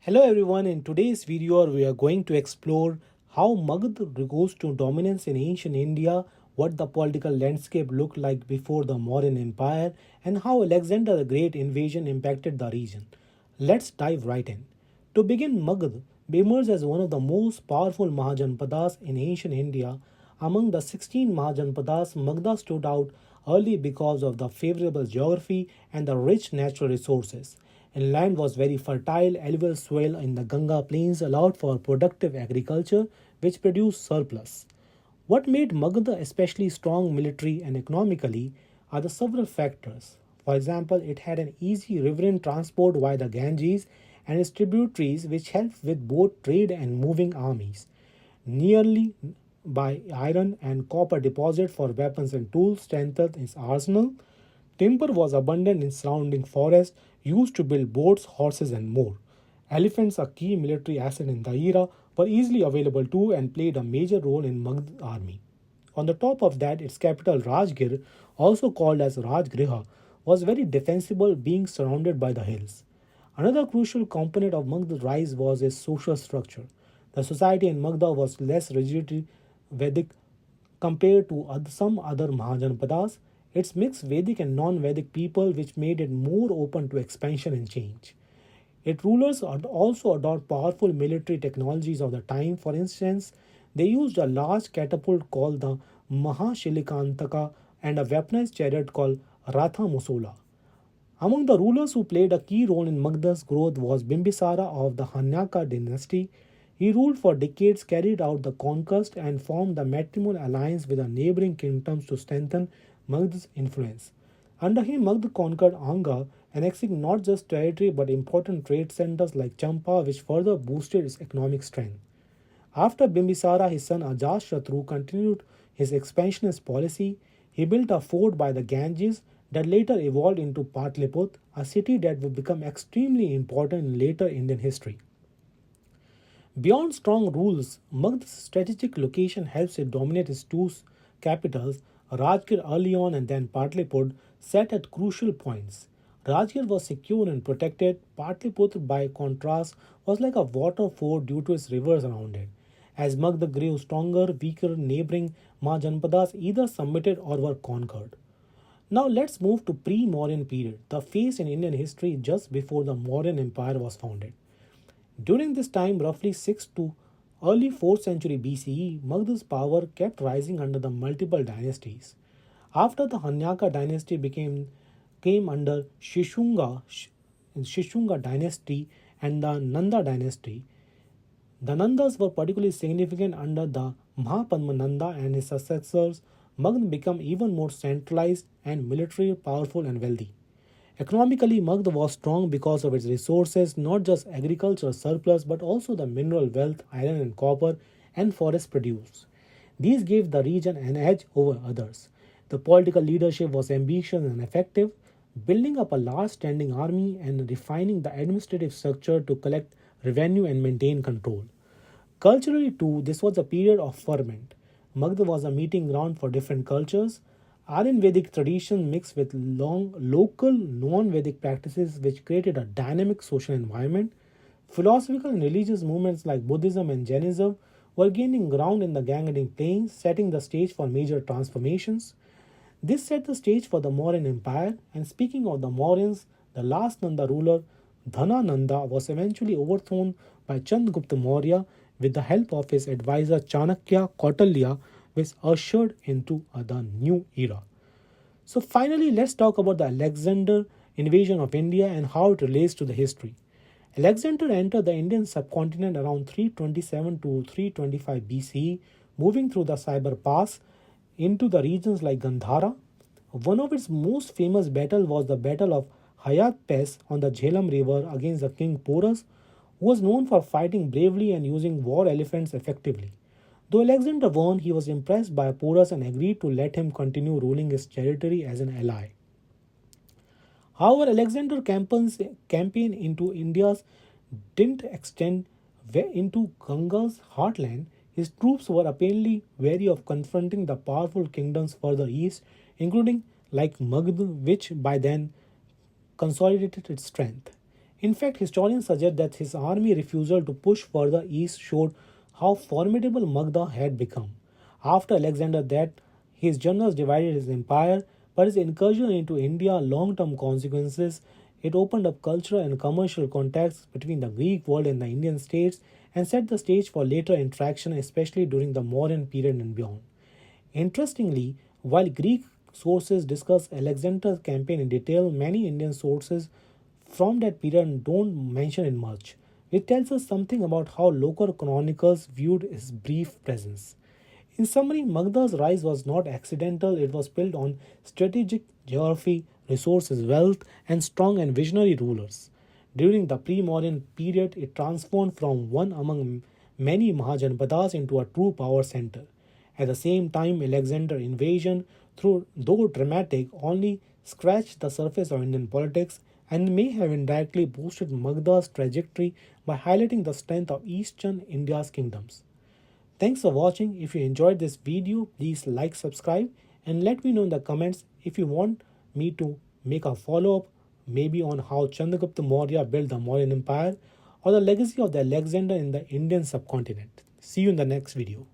Hello everyone, in today's video we are going to explore how Magadha rose to dominance in ancient India, what the political landscape looked like before the Mauryan Empire, and how Alexander the Great invasion impacted the region. Let's dive right in. To begin, Magadha emerged as one of the most powerful Mahajanpadas in ancient India. Among the 16 Mahajanpadas, Magadha stood out early because of the favorable geography and the rich natural resources. And land was very fertile, alluvial soil in the Ganga plains allowed for productive agriculture, which produced surplus. What made Magadha especially strong military and economically are the several factors. For example, it had an easy riverine transport via the Ganges and its tributaries, which helped with both trade and moving armies. Nearly by iron and copper deposit for weapons and tools strengthened its arsenal. Timber was abundant in surrounding forests, used to build boats, horses, and more. Elephants, a key military asset in the era, were easily available too and played a major role in Magadha's army. On the top of that, its capital Rajgir, also called as Rajgriha, was very defensible, being surrounded by the hills. Another crucial component of Magadha's rise was its social structure. The society in Magadha was less rigidly Vedic compared to some other Mahajanpadas. It's mixed Vedic and non-Vedic people, which made it more open to expansion and change. Its rulers also adopt powerful military technologies of the time. For instance, they used a large catapult called the Mahashilikantaka and a weaponized chariot called Ratha Musola. Among the rulers who played a key role in Magadha's growth was Bimbisara of the Hanyaka dynasty. He ruled for decades, carried out the conquest, and formed the matrimonial alliance with the neighboring kingdoms to strengthen Magadha's influence. Under him, Magadha conquered Anga, annexing not just territory but important trade centers like Champa, which further boosted its economic strength. After Bimbisara, his son Ajashatru continued his expansionist policy. He built a fort by the Ganges that later evolved into Patliputra, a city that would become extremely important in later Indian history. Beyond strong rules, Magadha's strategic location helps it dominate its two capitals, Rajgir early on and then Patliputra, set at crucial points. Rajgir was secure and protected. Patliputra, by contrast, was like a water fort due to its rivers around it. As Magadha grew stronger, weaker neighboring Mahajanpadas either submitted or were conquered. Now let's move to pre-Mauryan period, the phase in Indian history just before the Mauryan Empire was founded. During this time, roughly 6th to early 4th century BCE, Magadha's power kept rising under the multiple dynasties. After the Hanyaka dynasty came under Shishunga dynasty and the Nanda dynasty. The Nandas were particularly significant under the Mahapadmananda and his successors. Magadha became even more centralized and militarily powerful and wealthy. Economically, Magadha was strong because of its resources, not just agricultural surplus but also the mineral wealth, iron and copper, and forest produce. These gave the region an edge over others. The political leadership was ambitious and effective, building up a large standing army and refining the administrative structure to collect revenue and maintain control. Culturally, too, this was a period of ferment. Magadha was a meeting ground for different cultures. Aryan Vedic tradition mixed with local non-Vedic practices, which created a dynamic social environment. Philosophical and religious movements like Buddhism and Jainism were gaining ground in the Gangetic plains, setting the stage for major transformations. This set the stage for the Mauryan Empire, and speaking of the Mauryans, the last Nanda ruler, Dhanananda, was eventually overthrown by Chandragupta Maurya with the help of his advisor Chanakya Kautilya, which ushered into the new era. So finally, let's talk about the Alexander invasion of India and how it relates to the history. Alexander entered the Indian subcontinent around 327 to 325 BCE, moving through the Khyber Pass into the regions like Gandhara. One of its most famous battles was the Battle of Hayat Pass on the Jhelum River against the king Porus, who was known for fighting bravely and using war elephants effectively. Though Alexander won, he was impressed by Porus and agreed to let him continue ruling his territory as an ally. However, Alexander's campaign into India's didn't extend into Ganga's heartland. His troops were apparently wary of confronting the powerful kingdoms further east, including like Magadha, which by then consolidated its strength. In fact, historians suggest that his army refusal to push further east showed how formidable Magadha had become. After Alexander's death, his generals divided his empire, but his incursion into India long-term consequences. It opened up cultural and commercial contacts between the Greek world and the Indian states and set the stage for later interaction, especially during the Mauryan period and beyond. Interestingly, while Greek sources discuss Alexander's campaign in detail, many Indian sources from that period don't mention it much. It tells us something about how local chroniclers viewed his brief presence. In summary, Magadha's rise was not accidental, it was built on strategic geography, resources, wealth, and strong and visionary rulers. During the pre-Mauryan period, it transformed from one among many Mahajanpadas into a true power center. At the same time, Alexander's invasion, though dramatic, only scratched the surface of Indian politics and may have indirectly boosted Magadha's trajectory by highlighting the strength of Eastern India's kingdoms. Thanks for watching. If you enjoyed this video, please like, subscribe, and let me know in the comments if you want me to make a follow-up, maybe on how Chandragupta Maurya built the Mauryan Empire or the legacy of the Alexander in the Indian subcontinent. See you in the next video.